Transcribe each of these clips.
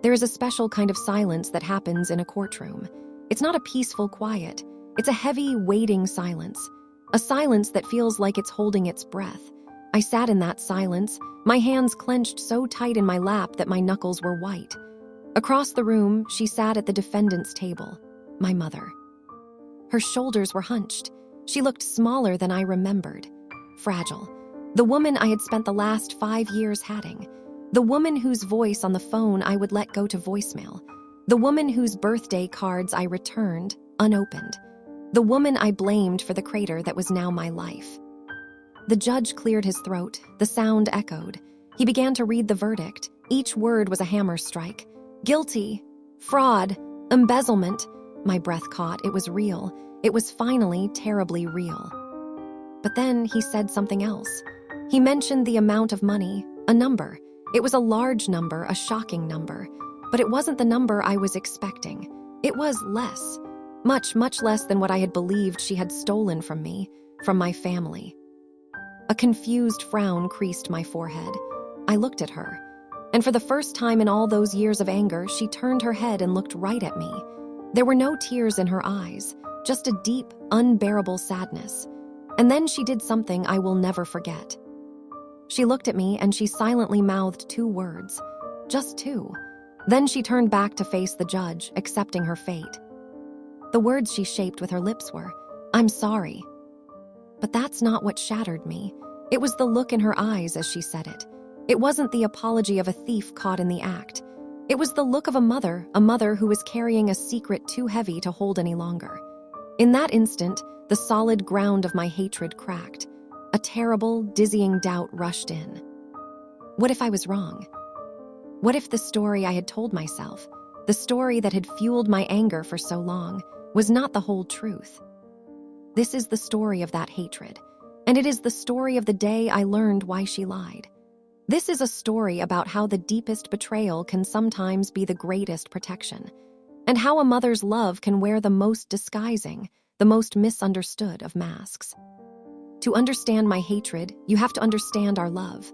There is a special kind of silence that happens in a courtroom. It's not a peaceful quiet. It's a heavy, waiting silence. A silence that feels like it's holding its breath. I sat in that silence, my hands clenched so tight in my lap that my knuckles were white. Across the room, she sat at the defendant's table, my mother. Her shoulders were hunched. She looked smaller than I remembered. Fragile. The woman I had spent the last 5 years hatting. The woman whose voice on the phone I would let go to voicemail. The woman whose birthday cards I returned, unopened. The woman I blamed for the crater that was now my life. The judge cleared his throat. The sound echoed. He began to read the verdict. Each word was a hammer strike. Guilty. Fraud. Embezzlement. My breath caught. It was real. It was finally terribly real. But then he said something else. He mentioned the amount of money, a number. It was a large number, a shocking number. But it wasn't the number I was expecting. It was less. Much, much less than what I had believed she had stolen from me, from my family. A confused frown creased my forehead. I looked at her. And for the first time in all those years of anger, she turned her head and looked right at me. There were no tears in her eyes, just a deep, unbearable sadness. And then she did something I will never forget. She looked at me and she silently mouthed 2 words. Just 2. Then she turned back to face the judge, accepting her fate. The words she shaped with her lips were, "I'm sorry." But that's not what shattered me. It was the look in her eyes as she said it. It wasn't the apology of a thief caught in the act. It was the look of a mother who was carrying a secret too heavy to hold any longer. In that instant, the solid ground of my hatred cracked. A terrible, dizzying doubt rushed in. What if I was wrong? What if the story I had told myself, the story that had fueled my anger for so long, was not the whole truth? This is the story of that hatred, and it is the story of the day I learned why she lied. This is a story about how the deepest betrayal can sometimes be the greatest protection, and how a mother's love can wear the most disguising, the most misunderstood of masks. To understand my hatred, you have to understand our love.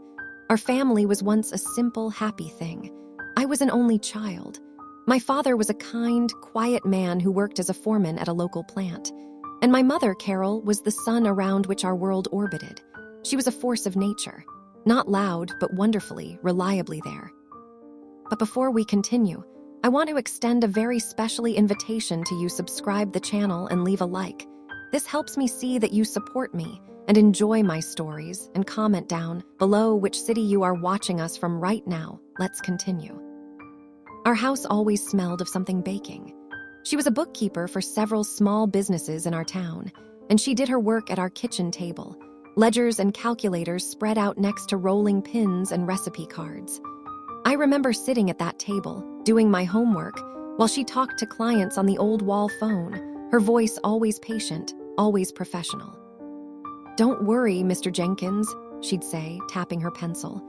Our family was once a simple, happy thing. I was an only child. My father was a kind, quiet man who worked as a foreman at a local plant. And my mother, Carol, was the sun around which our world orbited. She was a force of nature. Not loud, but wonderfully, reliably there. But before we continue, I want to extend a very special invitation to you: subscribe the channel and leave a like. This helps me see that you support me and enjoy my stories, and comment down below which city you are watching us from right now. Let's continue. Our house always smelled of something baking. She was a bookkeeper for several small businesses in our town, and she did her work at our kitchen table. Ledgers and calculators spread out next to rolling pins and recipe cards. I remember sitting at that table, doing my homework, while she talked to clients on the old wall phone, her voice always patient, always professional. "Don't worry, Mr. Jenkins," she'd say, tapping her pencil.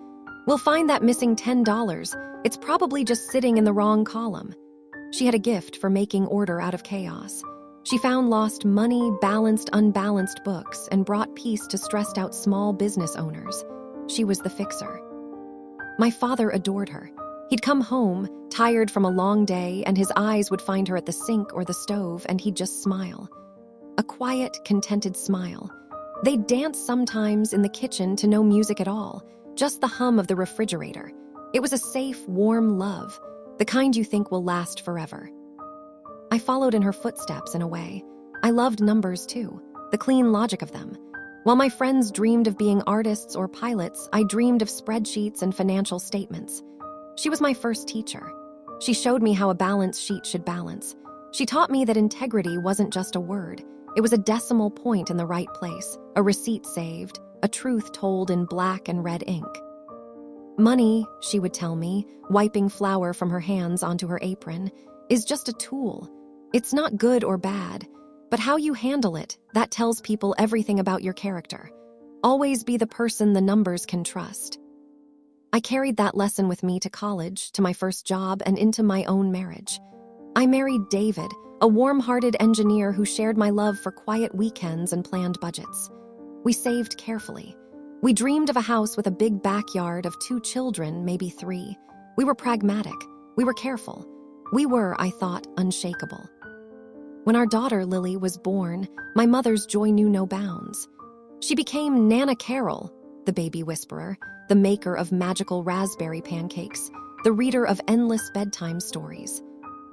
"We'll find that missing $10. It's probably just sitting in the wrong column." She had a gift for making order out of chaos. She found lost money, balanced unbalanced books, and brought peace to stressed out small business owners. She was the fixer. My father adored her. He'd come home, tired from a long day, and his eyes would find her at the sink or the stove, and he'd just smile. A quiet, contented smile. They'd dance sometimes in the kitchen to no music at all, just the hum of the refrigerator. It was a safe, warm love, the kind you think will last forever. I followed in her footsteps in a way. I loved numbers too, the clean logic of them. While my friends dreamed of being artists or pilots, I dreamed of spreadsheets and financial statements. She was my first teacher. She showed me how a balance sheet should balance. She taught me that integrity wasn't just a word. It was a decimal point in the right place, a receipt saved, a truth told in black and red ink. Money, she would tell me, wiping flour from her hands onto her apron, is just a tool. It's not good or bad, but how you handle it, that tells people everything about your character. Always be the person the numbers can trust. I carried that lesson with me to college, to my first job, and into my own marriage. I married David, a warm-hearted engineer who shared my love for quiet weekends and planned budgets. We saved carefully. We dreamed of a house with a big backyard, of 2 children, maybe 3. We were pragmatic. We were careful. We were, I thought, unshakable. When our daughter, Lily, was born, my mother's joy knew no bounds. She became Nana Carol, the baby whisperer, the maker of magical raspberry pancakes, the reader of endless bedtime stories.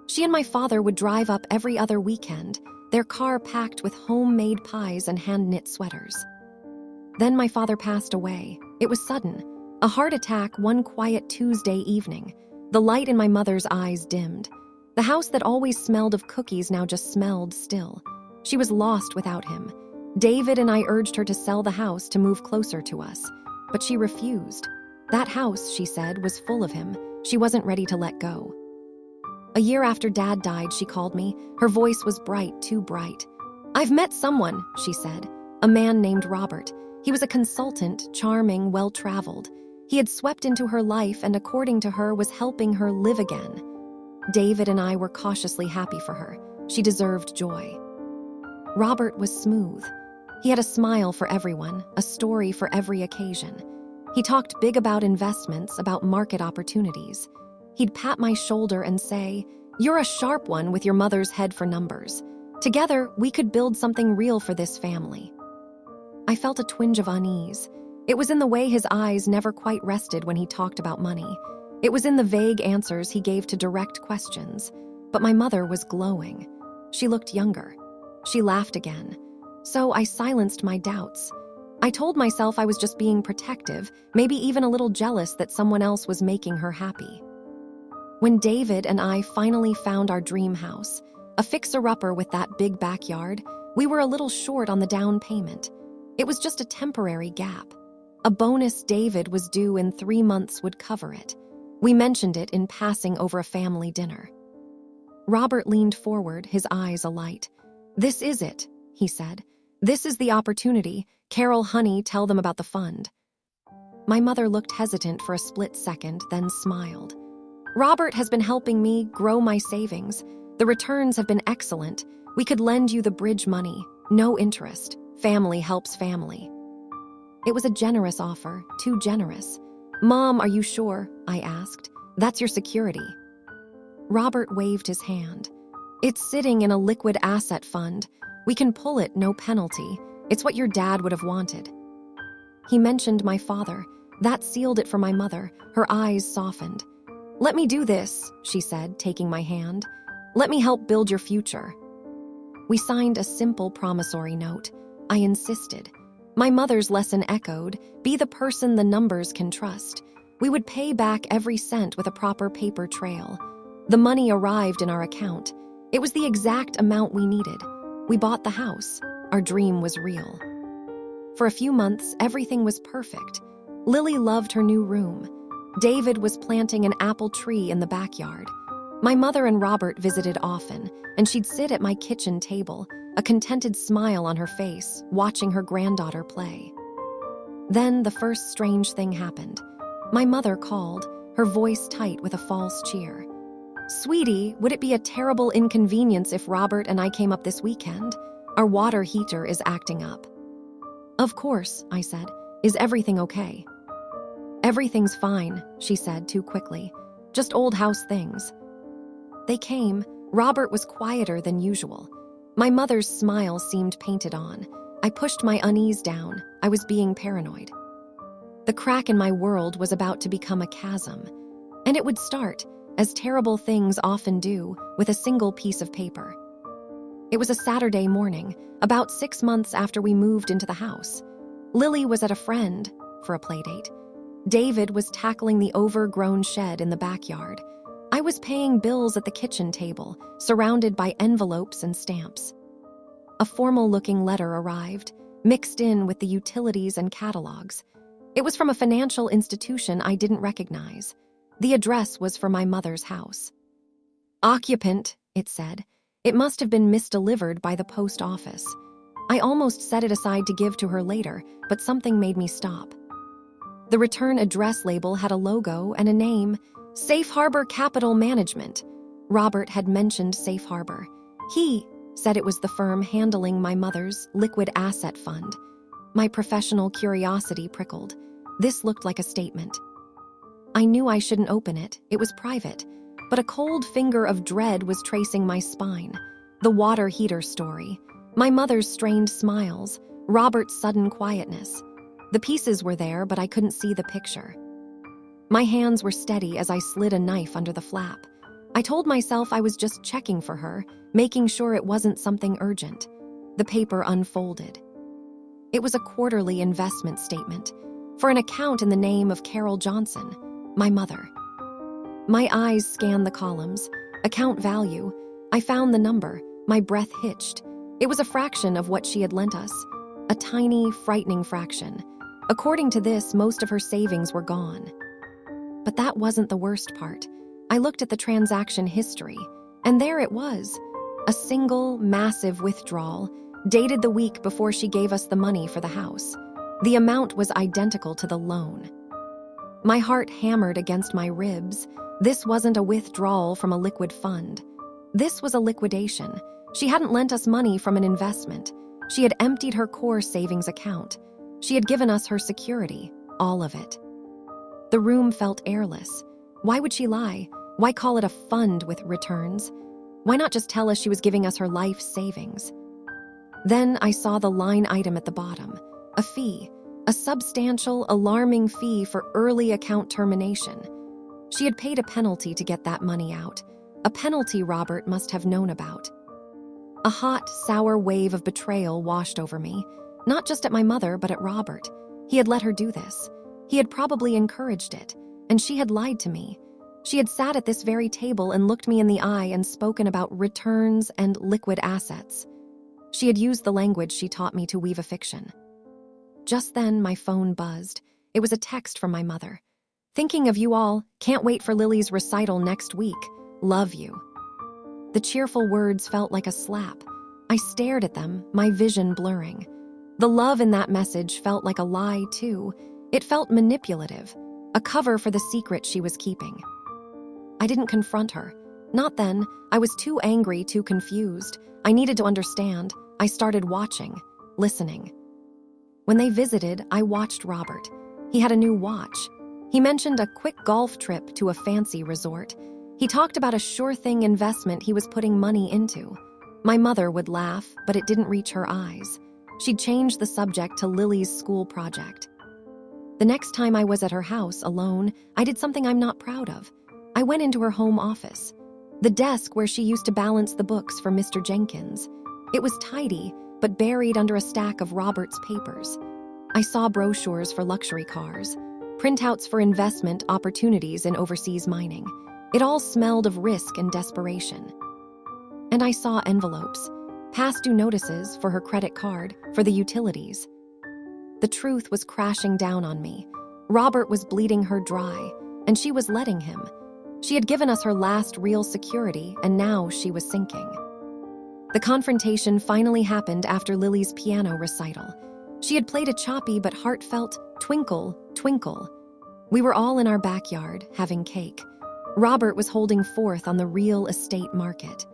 She and my father would drive up every other weekend, their car packed with homemade pies and hand-knit sweaters. Then my father passed away. It was sudden. A heart attack one quiet Tuesday evening. The light in my mother's eyes dimmed. The house that always smelled of cookies now just smelled still. She was lost without him. David and I urged her to sell the house to move closer to us, but she refused. That house, she said, was full of him. She wasn't ready to let go. A year after Dad died, she called me. Her voice was bright, too bright. "I've met someone," she said, "a man named Robert. He was a consultant, charming, well-traveled. He had swept into her life and, according to her, was helping her live again." David and I were cautiously happy for her. She deserved joy. Robert was smooth. He had a smile for everyone, a story for every occasion. He talked big about investments, about market opportunities. He'd pat my shoulder and say, "You're a sharp one with your mother's head for numbers. Together, we could build something real for this family." I felt a twinge of unease. It was in the way his eyes never quite rested when he talked about money. It was in the vague answers he gave to direct questions. But my mother was glowing. She looked younger. She laughed again. So I silenced my doubts. I told myself I was just being protective, maybe even a little jealous that someone else was making her happy. When David and I finally found our dream house, a fixer-upper with that big backyard, we were a little short on the down payment. It was just a temporary gap. A bonus David was due in 3 months would cover it. We mentioned it in passing over a family dinner. Robert leaned forward, his eyes alight. "This is it," he said. "This is the opportunity. Carol, honey, tell them about the fund." My mother looked hesitant for a split second, then smiled. "Robert has been helping me grow my savings. The returns have been excellent. We could lend you the bridge money. No interest. Family helps family." It was a generous offer, too generous. "Mom, are you sure?" I asked. "That's your security." Robert waved his hand. "It's sitting in a liquid asset fund. We can pull it, no penalty. It's what your dad would have wanted." He mentioned my father. That sealed it for my mother. Her eyes softened. "Let me do this," she said, taking my hand. "Let me help build your future." We signed a simple promissory note. I insisted. My mother's lesson echoed, be the person the numbers can trust. We would pay back every cent with a proper paper trail. The money arrived in our account. It was the exact amount we needed. We bought the house. Our dream was real. For a few months, everything was perfect. Lily loved her new room. David was planting an apple tree in the backyard. My mother and Robert visited often, and she'd sit at my kitchen table, a contented smile on her face, watching her granddaughter play. Then the first strange thing happened. My mother called, her voice tight with a false cheer. "Sweetie, would it be a terrible inconvenience if Robert and I came up this weekend? Our water heater is acting up." "Of course," I said. "Is everything okay?" "Everything's fine," she said too quickly. "Just old house things." They came. Robert was quieter than usual. My mother's smile seemed painted on. I pushed my unease down. I was being paranoid. The crack in my world was about to become a chasm. And it would start, as terrible things often do, with a single piece of paper. It was a Saturday morning, about 6 months after we moved into the house. Lily was at a friend for a playdate. David was tackling the overgrown shed in the backyard. I was paying bills at the kitchen table, surrounded by envelopes and stamps. A formal-looking letter arrived, mixed in with the utilities and catalogs. It was from a financial institution I didn't recognize. The address was for my mother's house. "Occupant," it said. It must have been misdelivered by the post office. I almost set it aside to give to her later, but something made me stop. The return address label had a logo and a name, Safe Harbor Capital Management. Robert had mentioned Safe Harbor. He said it was the firm handling my mother's liquid asset fund. My professional curiosity prickled. This looked like a statement. I knew I shouldn't open it. It was private. but a cold finger of dread was tracing my spine. The water heater story, my mother's strained smiles, Robert's sudden quietness. The pieces were there, but I couldn't see the picture. My hands were steady as I slid a knife under the flap. I told myself I was just checking for her, making sure it wasn't something urgent. The paper unfolded. It was a quarterly investment statement for an account in the name of Carol Johnson, my mother. My eyes scanned the columns. Account value. I found the number. My breath hitched. It was a fraction of what she had lent us. A tiny, frightening fraction. According to this, most of her savings were gone. But that wasn't the worst part. I looked at the transaction history, and there it was. A single, massive withdrawal, dated the week before she gave us the money for the house. The amount was identical to the loan. My heart hammered against my ribs. This wasn't a withdrawal from a liquid fund. This was a liquidation. She hadn't lent us money from an investment. She had emptied her core savings account. She had given us her security, all of it. The room felt airless. Why would she lie? Why call it a fund with returns? Why not just tell us she was giving us her life savings? Then I saw the line item at the bottom. A fee. A substantial, alarming fee for early account termination. She had paid a penalty to get that money out. A penalty Robert must have known about. A hot, sour wave of betrayal washed over me. Not just at my mother, but at Robert. He had let her do this. He had probably encouraged it. And she had lied to me. She had sat at this very table and looked me in the eye and spoken about returns and liquid assets. She had used the language she taught me to weave a fiction. Just then, my phone buzzed. It was a text from my mother. Thinking of you all, can't wait for Lily's recital next week. Love you. The cheerful words felt like a slap. I stared at them, my vision blurring. The love in that message felt like a lie, too. It felt manipulative, a cover for the secret she was keeping. I didn't confront her. Not then. I was too angry, too confused. I needed to understand. I started watching, listening. When they visited, I watched Robert. He had a new watch. He mentioned a quick golf trip to a fancy resort. He talked about a sure-thing investment he was putting money into. My mother would laugh, but it didn't reach her eyes. She'd changed the subject to Lily's school project. The next time I was at her house alone, I did something I'm not proud of. I went into her home office, the desk where she used to balance the books for Mr. Jenkins. It was tidy, but buried under a stack of Robert's papers. I saw brochures for luxury cars, printouts for investment opportunities in overseas mining. It all smelled of risk and desperation. And I saw envelopes, past due notices for her credit card, for the utilities. The truth was crashing down on me. Robert was bleeding her dry, and she was letting him. She had given us her last real security, and now she was sinking. The confrontation finally happened after Lily's piano recital. She had played a choppy but heartfelt "Twinkle, Twinkle." We were all in our backyard, having cake. Robert was holding forth on the real estate market.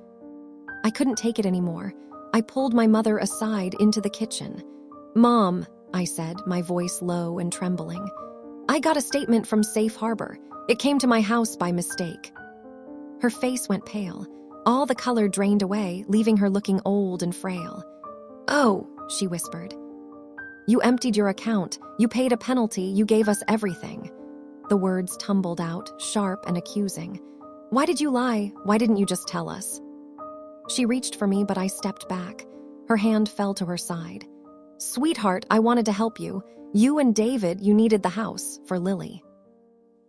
I couldn't take it anymore. I pulled my mother aside into the kitchen. "Mom," I said, my voice low and trembling. "I got a statement from Safe Harbor. It came to my house by mistake." Her face went pale. All the color drained away, leaving her looking old and frail. "Oh," she whispered. "You emptied your account. You paid a penalty. You gave us everything." The words tumbled out, sharp and accusing. "Why did you lie? Why didn't you just tell us?" She reached for me, but I stepped back. Her hand fell to her side. "Sweetheart, I wanted to help you. You and David, you needed the house for Lily."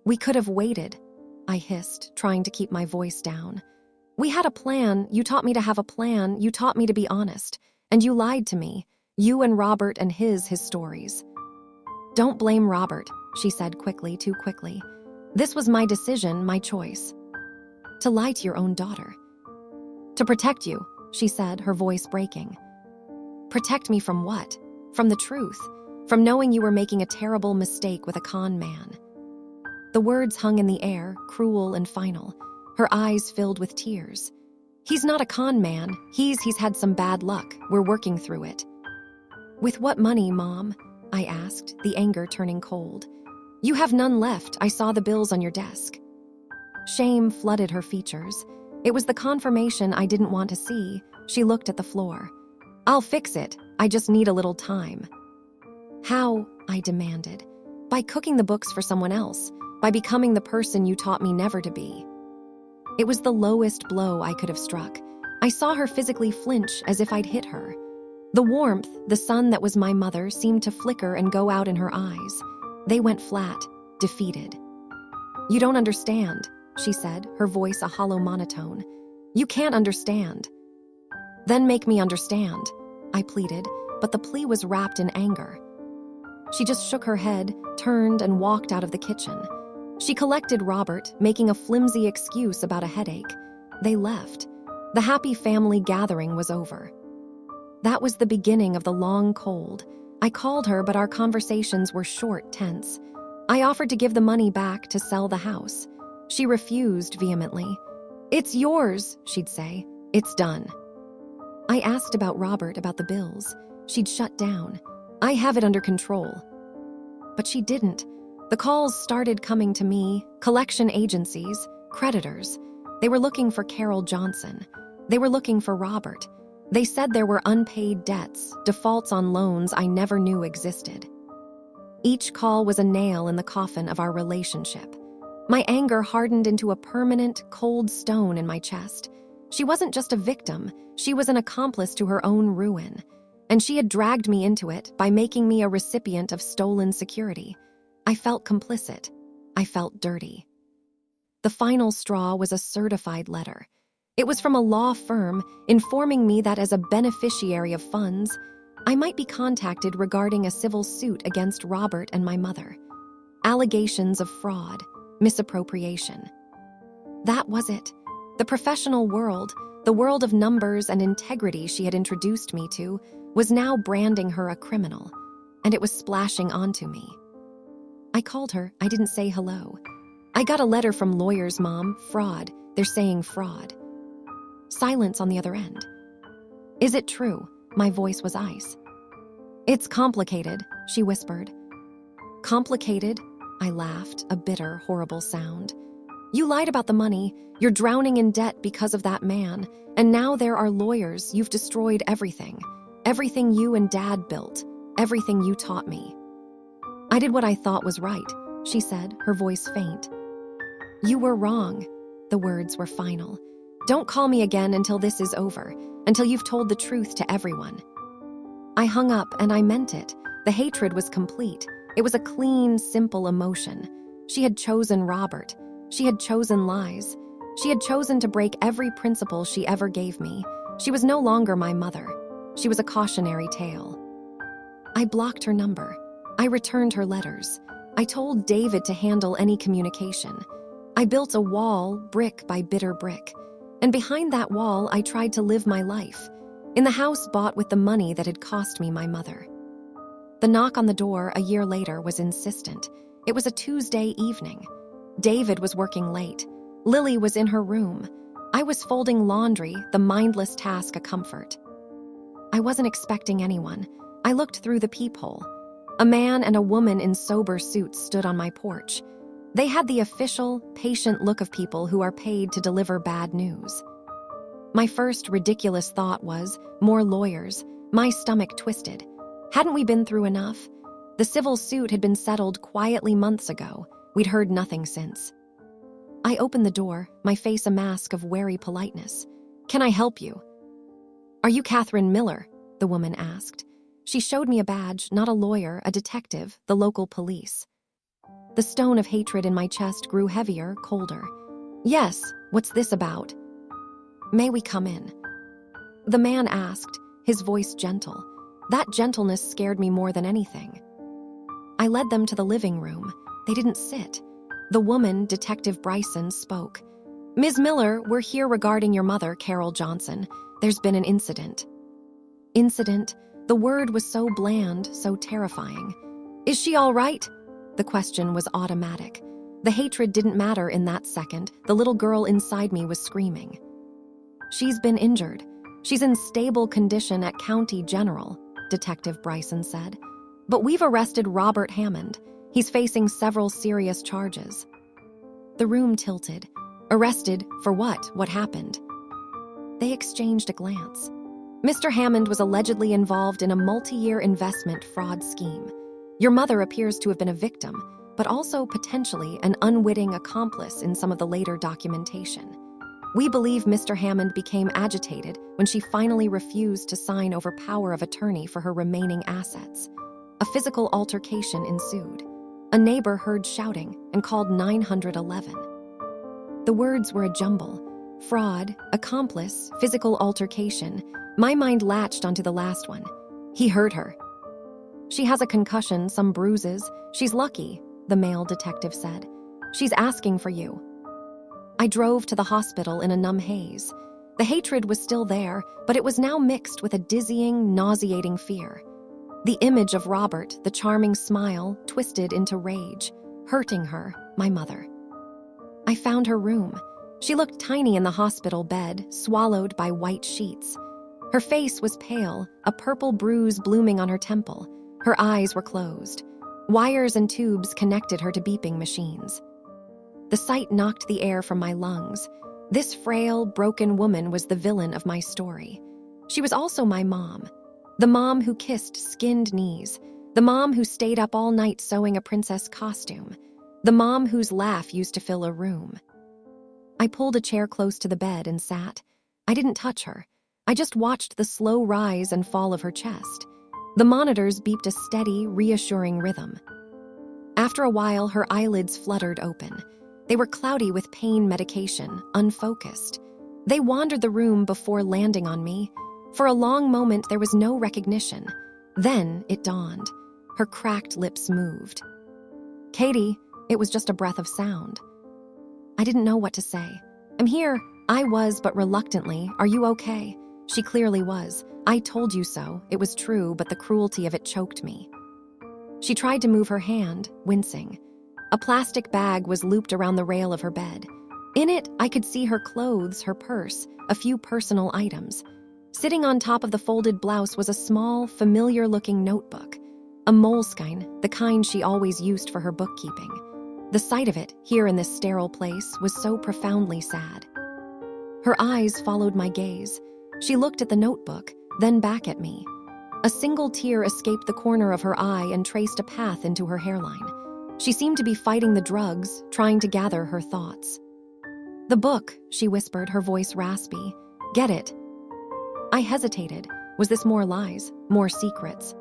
"We could have waited," I hissed, trying to keep my voice down. "We had a plan. You taught me to have a plan. You taught me to be honest. And you lied to me. You and Robert and his stories." "Don't blame Robert," she said quickly, too quickly. "This was my decision, my choice. To lie to your own daughter. To protect you," she said, her voice breaking. "Protect me from what? From the truth. From knowing you were making a terrible mistake with a con man." The words hung in the air, cruel and final. Her eyes filled with tears. "He's not a con man. He's had some bad luck. We're working through it." "With what money, Mom?" I asked, the anger turning cold. "You have none left. I saw the bills on your desk." Shame flooded her features. It was the confirmation I didn't want to see. She looked at the floor. "I'll fix it. I just need a little time." "How?" I demanded. "By cooking the books for someone else. By becoming the person you taught me never to be." It was the lowest blow I could have struck. I saw her physically flinch as if I'd hit her. The warmth, the sun that was my mother, seemed to flicker and go out in her eyes. They went flat, defeated. "You don't understand," she said, her voice a hollow monotone. "You can't understand." "Then make me understand," I pleaded, but the plea was wrapped in anger. She just shook her head, turned, and walked out of the kitchen. She collected Robert, making a flimsy excuse about a headache. They left. The happy family gathering was over. That was the beginning of the long cold. I called her, but our conversations were short, tense. I offered to give the money back to sell the house. She refused vehemently. "It's yours," she'd say. "It's done." I asked about Robert, about the bills. She'd shut down. "I have it under control." But she didn't. The calls started coming to me, collection agencies, creditors. They were looking for Carol Johnson. They were looking for Robert. They said there were unpaid debts, defaults on loans I never knew existed. Each call was a nail in the coffin of our relationship. My anger hardened into a permanent, cold stone in my chest. She wasn't just a victim, she was an accomplice to her own ruin. And she had dragged me into it by making me a recipient of stolen security. I felt complicit. I felt dirty. The final straw was a certified letter. It was from a law firm informing me that as a beneficiary of funds, I might be contacted regarding a civil suit against Robert and my mother. Allegations of fraud, misappropriation. That was it. The professional world, the world of numbers and integrity she had introduced me to, was now branding her a criminal, and it was splashing onto me. I called her. I didn't say hello. "I got a letter from lawyers, Mom. Fraud. They're saying fraud." Silence on the other end. "Is it true?" My voice was ice. "It's complicated," she whispered. "Complicated?" I laughed, a bitter, horrible sound. "You lied about the money. You're drowning in debt because of that man. And now there are lawyers. You've destroyed everything. Everything you and Dad built. Everything you taught me." "I did what I thought was right," she said, her voice faint. "You were wrong." The words were final. "Don't call me again until this is over, until you've told the truth to everyone." I hung up, and I meant it. The hatred was complete. It was a clean, simple emotion. She had chosen Robert. She had chosen lies. She had chosen to break every principle she ever gave me. She was no longer my mother. She was a cautionary tale. I blocked her number. I returned her letters. I told David to handle any communication. I built a wall, brick by bitter brick. And behind that wall, I tried to live my life, in the house bought with the money that had cost me my mother. The knock on the door a year later was insistent. It was a Tuesday evening. David was working late. Lily was in her room. I was folding laundry, the mindless task a comfort. I wasn't expecting anyone. I looked through the peephole. A man and a woman in sober suits stood on my porch. They had the official, patient look of people who are paid to deliver bad news. My first ridiculous thought was, more lawyers. My stomach twisted. Hadn't we been through enough? The civil suit had been settled quietly months ago. We'd heard nothing since. I opened the door, my face a mask of wary politeness. "Can I help you?" "Are you Catherine Miller?" the woman asked. She showed me a badge, not a lawyer, a detective, the local police. The stone of hatred in my chest grew heavier, colder. "Yes, what's this about?" "May we come in?" The man asked, his voice gentle. That gentleness scared me more than anything. I led them to the living room. They didn't sit. The woman, Detective Bryson, spoke. "Ms. Miller, we're here regarding your mother, Carol Johnson. There's been an incident." Incident? The word was so bland, so terrifying. "Is she all right?" The question was automatic. The hatred didn't matter in that second. The little girl inside me was screaming. "She's been injured. She's in stable condition at County General," Detective Bryson said. "But we've arrested Robert Hammond. He's facing several serious charges." The room tilted. Arrested for what? What happened? They exchanged a glance. Mr. Hammond was allegedly involved in a multi-year investment fraud scheme. Your mother appears to have been a victim, but also potentially an unwitting accomplice in some of the later documentation. We believe Mr. Hammond became agitated when she finally refused to sign over power of attorney for her remaining assets. A physical altercation ensued. A neighbor heard shouting and called 911. The words were a jumble. Fraud, accomplice, physical altercation. My mind latched onto the last one. He hurt her. She has a concussion, some bruises. She's lucky, the male detective said. She's asking for you. I drove to the hospital in a numb haze. The hatred was still there, but it was now mixed with a dizzying, nauseating fear. The image of Robert, the charming smile, twisted into rage, hurting her, my mother. I found her room. She looked tiny in the hospital bed, swallowed by white sheets. Her face was pale, a purple bruise blooming on her temple. Her eyes were closed. Wires and tubes connected her to beeping machines. The sight knocked the air from my lungs. This frail, broken woman was the villain of my story. She was also my mom. The mom who kissed skinned knees. The mom who stayed up all night sewing a princess costume. The mom whose laugh used to fill a room. I pulled a chair close to the bed and sat. I didn't touch her. I just watched the slow rise and fall of her chest. The monitors beeped a steady, reassuring rhythm. After a while, her eyelids fluttered open. They were cloudy with pain medication, unfocused. They wandered the room before landing on me. For a long moment, there was no recognition. Then it dawned. Her cracked lips moved. Katie, it was just a breath of sound. I didn't know what to say. I'm here. I was, but reluctantly. Are you okay? She clearly was. I told you so. It was true, but the cruelty of it choked me. She tried to move her hand, wincing. A plastic bag was looped around the rail of her bed. In it, I could see her clothes, her purse, a few personal items. Sitting on top of the folded blouse was a small, familiar-looking notebook. A moleskine, the kind she always used for her bookkeeping. The sight of it, here in this sterile place, was so profoundly sad. Her eyes followed my gaze. She looked at the notebook, then back at me. A single tear escaped the corner of her eye and traced a path into her hairline. She seemed to be fighting the drugs, trying to gather her thoughts. The book, she whispered, her voice raspy. Get it. I hesitated. Was this more lies, more secrets?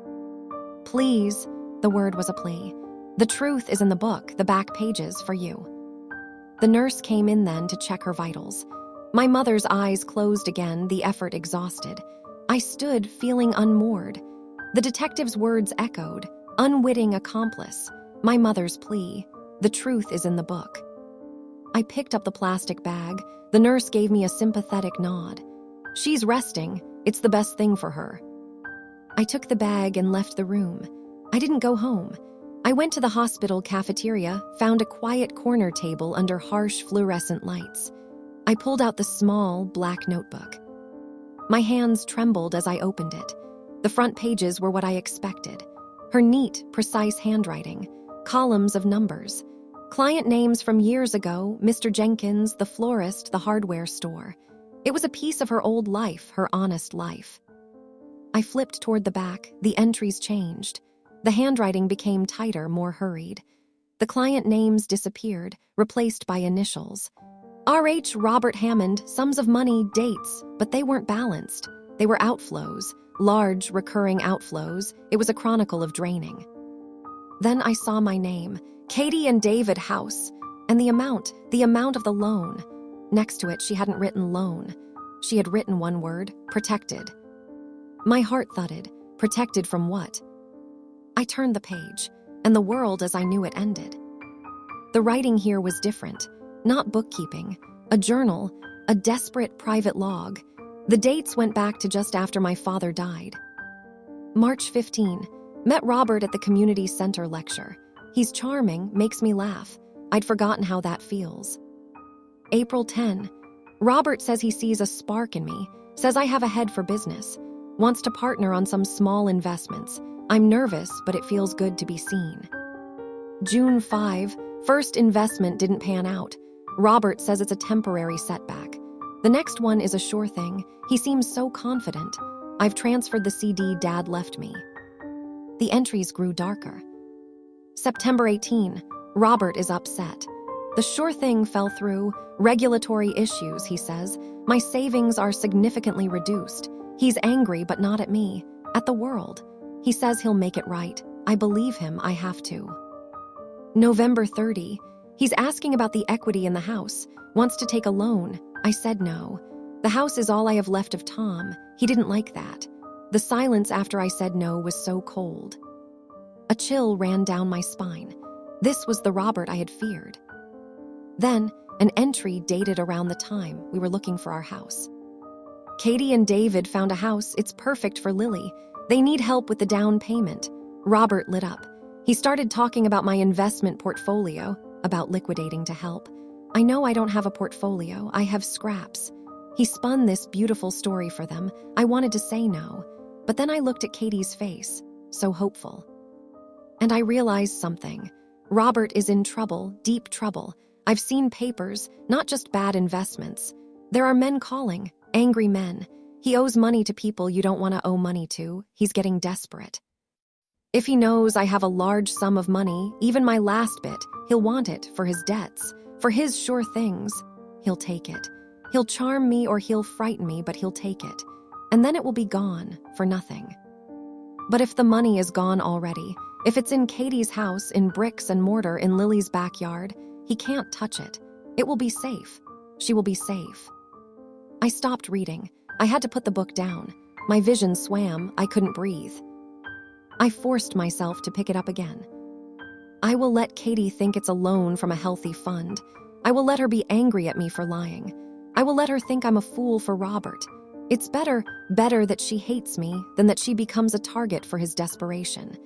Please, the word was a plea. The truth is in the book, the back pages for you. The nurse came in then to check her vitals. My mother's eyes closed again, the effort exhausted. I stood, feeling unmoored. The detective's words echoed, unwitting accomplice. My mother's plea. The truth is in the book. I picked up the plastic bag. The nurse gave me a sympathetic nod. She's resting. It's the best thing for her. I took the bag and left the room. I didn't go home. I went to the hospital cafeteria, found a quiet corner table under harsh fluorescent lights. I pulled out the small, black notebook. My hands trembled as I opened it. The front pages were what I expected. Her neat, precise handwriting, columns of numbers. Client names from years ago, Mr. Jenkins, the florist, the hardware store. It was a piece of her old life, her honest life. I flipped toward the back. The entries changed. The handwriting became tighter, more hurried. The client names disappeared, replaced by initials. R.H. Robert Hammond, sums of money, dates, but they weren't balanced. They were outflows, large, recurring outflows. It was a chronicle of draining. Then I saw my name, Katie and David House, and the amount of the loan. Next to it, she hadn't written loan. She had written one word, protected. My heart thudded. Protected from what? I turned the page, and the world as I knew it ended. The writing here was different. Not bookkeeping, a journal, a desperate private log. The dates went back to just after my father died. March 15, met Robert at the community center lecture. He's charming, makes me laugh. I'd forgotten how that feels. April 10, Robert says he sees a spark in me, says I have a head for business, wants to partner on some small investments. I'm nervous, but it feels good to be seen. June 5, first investment didn't pan out. Robert says it's a temporary setback. The next one is a sure thing. He seems so confident. I've transferred the CD Dad left me. The entries grew darker. September 18. Robert is upset. The sure thing fell through. Regulatory issues, he says. My savings are significantly reduced. He's angry, but not at me. At the world. He says he'll make it right. I believe him, I have to. November 30. He's asking about the equity in the house. Wants to take a loan. I said no. The house is all I have left of Tom. He didn't like that. The silence after I said no was so cold. A chill ran down my spine. This was the Robert I had feared. Then, an entry dated around the time we were looking for our house. Katie and David found a house. It's perfect for Lily. They need help with the down payment. Robert lit up. He started talking about my investment portfolio, about liquidating to help. I know I don't have a portfolio. I have scraps. He spun this beautiful story for them. I wanted to say no, but then I looked at Katie's face, so hopeful. And I realized something. Robert is in trouble, deep trouble. I've seen papers, not just bad investments. There are men calling, angry men. He owes money to people you don't want to owe money to. He's getting desperate. If he knows I have a large sum of money, even my last bit, he'll want it for his debts, for his sure things. He'll take it. He'll charm me or he'll frighten me, but he'll take it. And then it will be gone, for nothing. But if the money is gone already, if it's in Katie's house, in bricks and mortar, in Lily's backyard, he can't touch it. It will be safe. She will be safe. I stopped reading. I had to put the book down. My vision swam. I couldn't breathe. I forced myself to pick it up again. I will let Katie think it's a loan from a healthy fund. I will let her be angry at me for lying. I will let her think I'm a fool for Robert. It's better that she hates me than that she becomes a target for his desperation.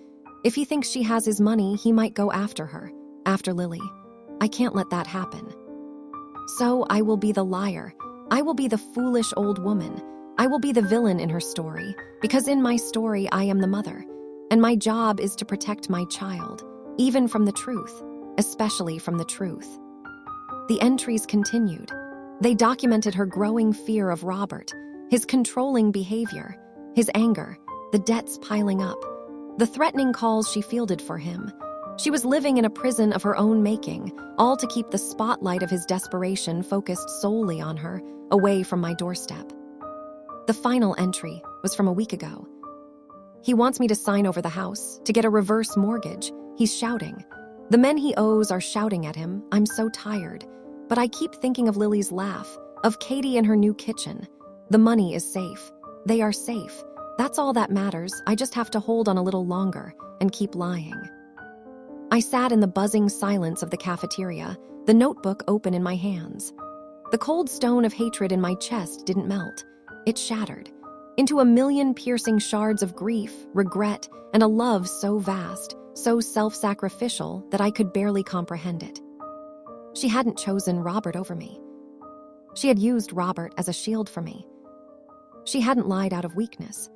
If he thinks she has his money, he might go after her, after Lily. I can't let that happen. So I will be the liar. I will be the foolish old woman. I will be the villain in her story, because in my story I am the mother, and my job is to protect my child, even from the truth, especially from the truth. The entries continued. They documented her growing fear of Robert, his controlling behavior, his anger, the debts piling up, the threatening calls she fielded for him. She was living in a prison of her own making, all to keep the spotlight of his desperation focused solely on her, away from my doorstep. The final entry was from a week ago. He wants me to sign over the house, to get a reverse mortgage. He's shouting. The men he owes are shouting at him. I'm so tired. But I keep thinking of Lily's laugh, of Katie and her new kitchen. The money is safe. They are safe. That's all that matters. I just have to hold on a little longer and keep lying. I sat in the buzzing silence of the cafeteria, the notebook open in my hands. The cold stone of hatred in my chest didn't melt. It shattered into a million piercing shards of grief, regret, and a love so vast, so self-sacrificial that I could barely comprehend it. She hadn't chosen Robert over me. She had used Robert as a shield for me. She hadn't lied out of weakness.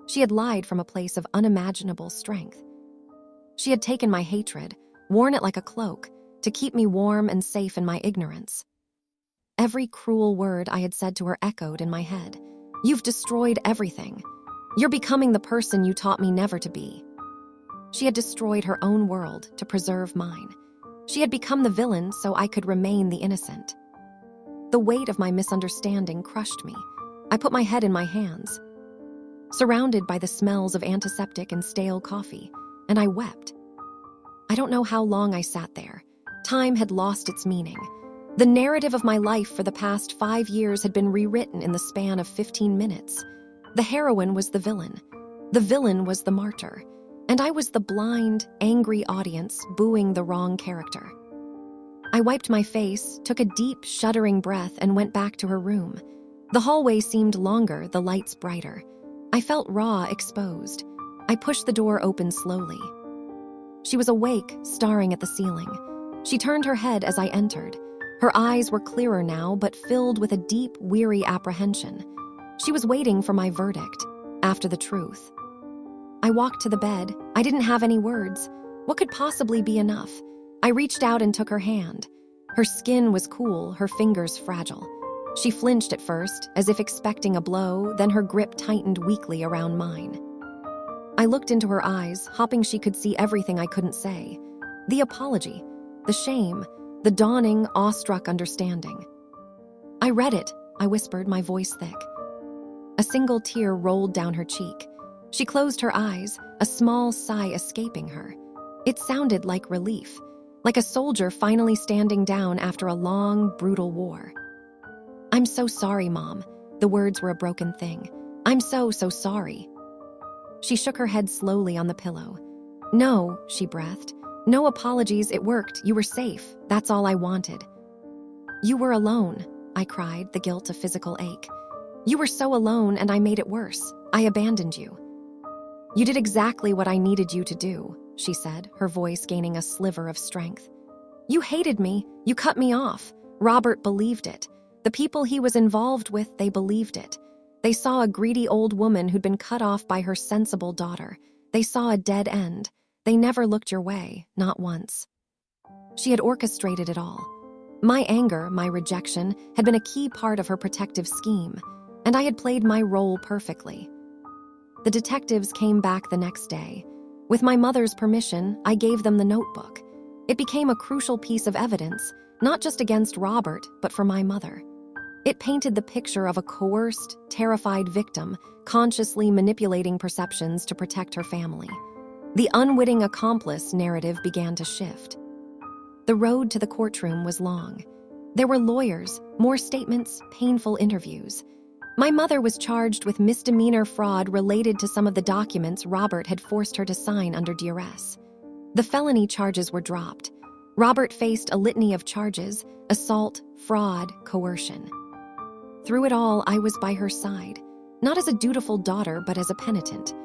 She had lied from a place of unimaginable strength. She had taken my hatred, worn it like a cloak, to keep me warm and safe in my ignorance. Every cruel word I had said to her echoed in my head. You've destroyed everything. You're becoming the person you taught me never to be. She had destroyed her own world to preserve mine. She had become the villain so I could remain the innocent. The weight of my misunderstanding crushed me. I put my head in my hands, surrounded by the smells of antiseptic and stale coffee, and I wept. I don't know how long I sat there. Time had lost its meaning. The narrative of my life for the past 5 years had been rewritten in the span of 15 minutes. The heroine was the villain was the martyr, and I was the blind, angry audience booing the wrong character. I wiped my face, took a deep, shuddering breath, and went back to her room. The hallway seemed longer, the lights brighter. I felt raw, exposed. I pushed the door open slowly. She was awake, staring at the ceiling. She turned her head as I entered. Her eyes were clearer now, but filled with a deep, weary apprehension. She was waiting for my verdict, after the truth. I walked to the bed. I didn't have any words. What could possibly be enough? I reached out and took her hand. Her skin was cool, her fingers fragile. She flinched at first, as if expecting a blow, then her grip tightened weakly around mine. I looked into her eyes, hoping she could see everything I couldn't say. The apology, the shame, the dawning, awestruck understanding. "I read it," I whispered, my voice thick. A single tear rolled down her cheek. She closed her eyes, a small sigh escaping her. It sounded like relief, like a soldier finally standing down after a long, brutal war. "I'm so sorry, Mom." The words were a broken thing. "I'm so sorry." She shook her head slowly on the pillow. "No," she breathed. "No apologies, it worked. You were safe. That's all I wanted." "You were alone," I cried, the guilt of physical ache. "You were so alone, and I made it worse. I abandoned you." "You did exactly what I needed you to do," she said, her voice gaining a sliver of strength. "You hated me. You cut me off. Robert believed it. The people he was involved with, they believed it. They saw a greedy old woman who'd been cut off by her sensible daughter. They saw a dead end. They never looked your way, not once." She had orchestrated it all. My anger, my rejection, had been a key part of her protective scheme, and I had played my role perfectly. The detectives came back the next day. With my mother's permission, I gave them the notebook. It became a crucial piece of evidence, not just against Robert, but for my mother. It painted the picture of a coerced, terrified victim, consciously manipulating perceptions to protect her family. The unwitting accomplice narrative began to shift. The road to the courtroom was long. There were lawyers, more statements, painful interviews. My mother was charged with misdemeanor fraud related to some of the documents Robert had forced her to sign under duress. The felony charges were dropped. Robert faced a litany of charges: assault, fraud, coercion. Through it all, I was by her side, not as a dutiful daughter, but as a penitent.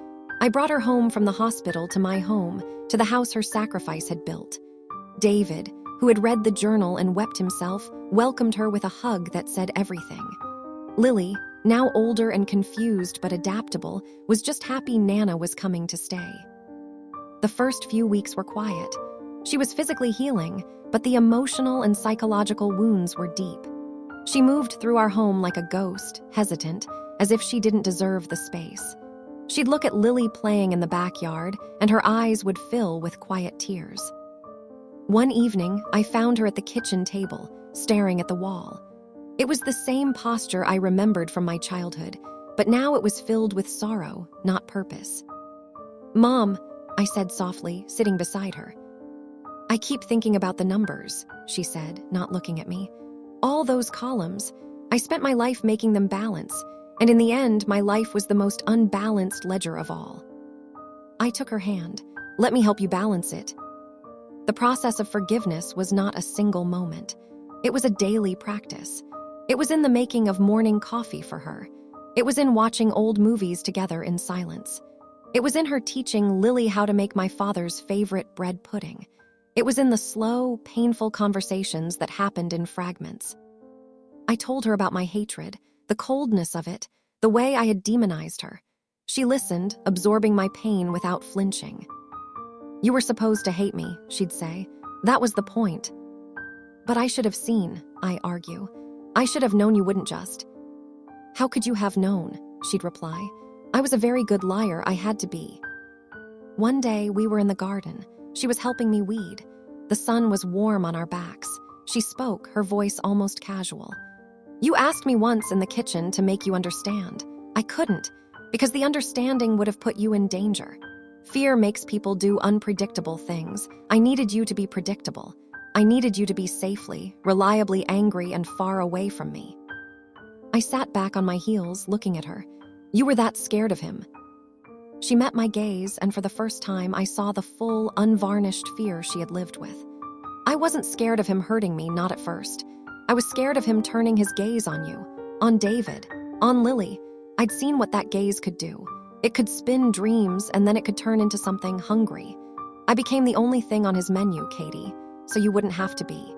I brought her home from the hospital to my home, to the house her sacrifice had built. David, who had read the journal and wept himself, welcomed her with a hug that said everything. Lily, now older and confused but adaptable, was just happy Nana was coming to stay. The first few weeks were quiet. She was physically healing, but the emotional and psychological wounds were deep. She moved through our home like a ghost, hesitant, as if she didn't deserve the space. She'd look at Lily playing in the backyard, and her eyes would fill with quiet tears. One evening, I found her at the kitchen table, staring at the wall. It was the same posture I remembered from my childhood, but now it was filled with sorrow, not purpose. "Mom," I said softly, sitting beside her. "I keep thinking about the numbers," she said, not looking at me. "All those columns. I spent my life making them balance, and in the end, my life was the most unbalanced ledger of all." I took her hand. "Let me help you balance it." The process of forgiveness was not a single moment. It was a daily practice. It was in the making of morning coffee for her. It was in watching old movies together in silence. It was in her teaching Lily how to make my father's favorite bread pudding. It was in the slow, painful conversations that happened in fragments. I told her about my hatred, the coldness of it, the way I had demonized her. She listened, absorbing my pain without flinching. "You were supposed to hate me," she'd say. "That was the point." "But I should have seen," I argue. "I should have known you wouldn't just." "How could you have known?" she'd reply. "I was a very good liar, I had to be." One day, we were in the garden. She was helping me weed. The sun was warm on our backs. She spoke, her voice almost casual. "You asked me once in the kitchen to make you understand. I couldn't, because the understanding would have put you in danger. Fear makes people do unpredictable things. I needed you to be predictable. I needed you to be safely, reliably angry and far away from me." I sat back on my heels, looking at her. "You were that scared of him." She met my gaze, and for the first time, I saw the full, unvarnished fear she had lived with. I wasn't scared of him hurting me, not at first. I was scared of him turning his gaze on you, on David, on Lily. I'd seen what that gaze could do. It could spin dreams, and then it could turn into something hungry. I became the only thing on his menu, Katie, so you wouldn't have to be.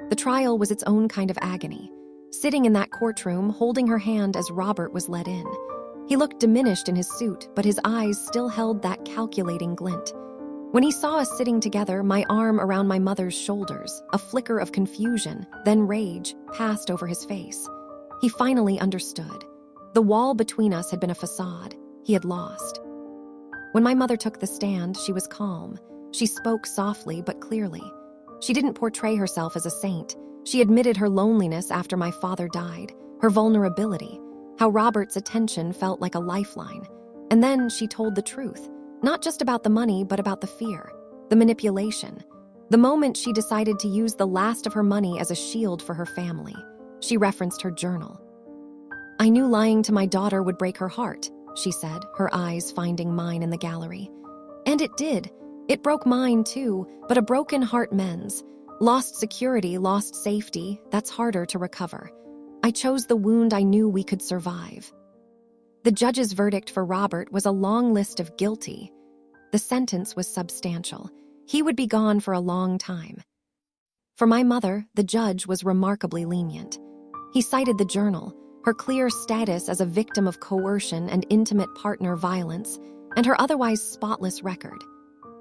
The trial was its own kind of agony. Sitting in that courtroom, holding her hand as Robert was led in. He looked diminished in his suit, but his eyes still held that calculating glint. When he saw us sitting together, my arm around my mother's shoulders, a flicker of confusion, then rage, passed over his face. He finally understood. The wall between us had been a facade. He had lost. When my mother took the stand, she was calm. She spoke softly but clearly. She didn't portray herself as a saint. She admitted her loneliness after my father died, her vulnerability, how Robert's attention felt like a lifeline. And then she told the truth, not just about the money, but about the fear, the manipulation. The moment she decided to use the last of her money as a shield for her family, she referenced her journal. "I knew lying to my daughter would break her heart," she said, her eyes finding mine in the gallery. And it did. It broke mine too, but a broken heart mends. Lost security, lost safety, that's harder to recover. I chose the wound I knew we could survive. The judge's verdict for Robert was a long list of guilty. The sentence was substantial. He would be gone for a long time. For my mother, the judge was remarkably lenient. He cited the journal, her clear status as a victim of coercion and intimate partner violence, and her otherwise spotless record.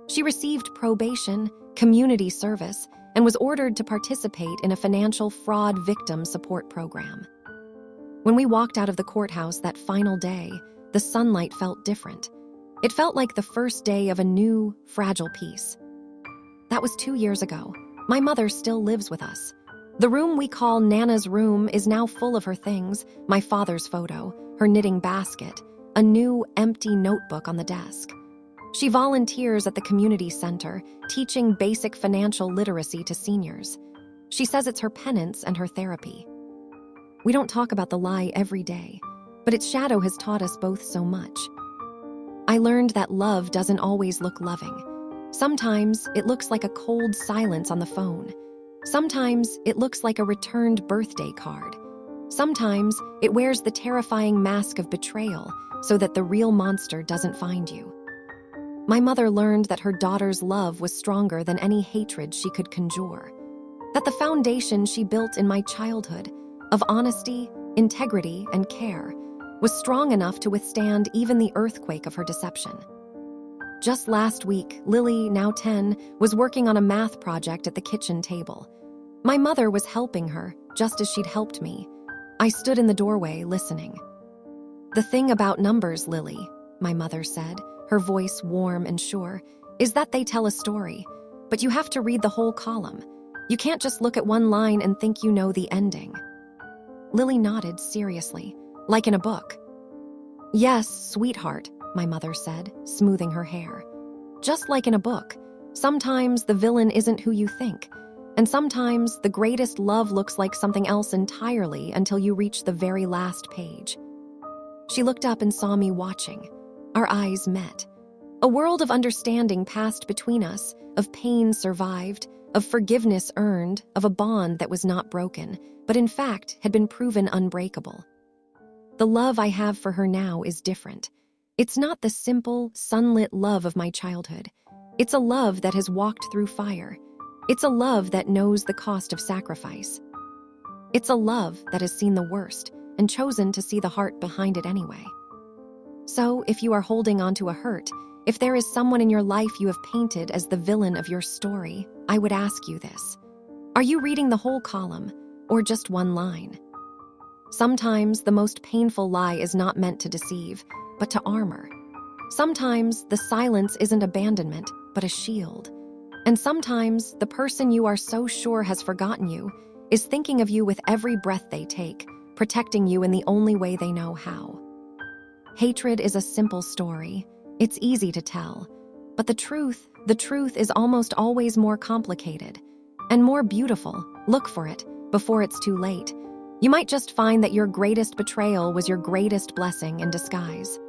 She received probation, community service, and was ordered to participate in a financial fraud victim support program. When we walked out of the courthouse that final day, the sunlight felt different. It felt like the first day of a new, fragile peace. That was 2 years ago. My mother still lives with us. The room we call Nana's room is now full of her things, my father's photo, her knitting basket, a new, empty notebook on the desk. She volunteers at the community center, teaching basic financial literacy to seniors. She says it's her penance and her therapy. We don't talk about the lie every day, but its shadow has taught us both so much. I learned that love doesn't always look loving. Sometimes it looks like a cold silence on the phone. Sometimes it looks like a returned birthday card. Sometimes it wears the terrifying mask of betrayal so that the real monster doesn't find you. My mother learned that her daughter's love was stronger than any hatred she could conjure. That the foundation she built in my childhood, of honesty, integrity, and care, was strong enough to withstand even the earthquake of her deception. Just last week, Lily, now 10, was working on a math project at the kitchen table. My mother was helping her, just as she'd helped me. I stood in the doorway, listening. "The thing about numbers, Lily," my mother said, her voice warm and sure, "is that they tell a story, but you have to read the whole column. You can't just look at one line and think you know the ending." Lily nodded seriously, like in a book. "Yes, sweetheart," my mother said, smoothing her hair. "Just like in a book, sometimes the villain isn't who you think, and sometimes the greatest love looks like something else entirely until you reach the very last page." She looked up and saw me watching. Our eyes met. A world of understanding passed between us, of pain survived, of forgiveness earned, of a bond that was not broken, but in fact had been proven unbreakable. The love I have for her now is different. It's not the simple, sunlit love of my childhood. It's a love that has walked through fire. It's a love that knows the cost of sacrifice. It's a love that has seen the worst and chosen to see the heart behind it anyway. So, if you are holding on to a hurt, if there is someone in your life you have painted as the villain of your story, I would ask you this. Are you reading the whole column, or just one line? Sometimes the most painful lie is not meant to deceive, but to armor. Sometimes the silence isn't abandonment, but a shield. And sometimes the person you are so sure has forgotten you is thinking of you with every breath they take, protecting you in the only way they know how. Hatred is a simple story. It's easy to tell. But the truth is almost always more complicated and more beautiful. Look for it before it's too late. You might just find that your greatest betrayal was your greatest blessing in disguise.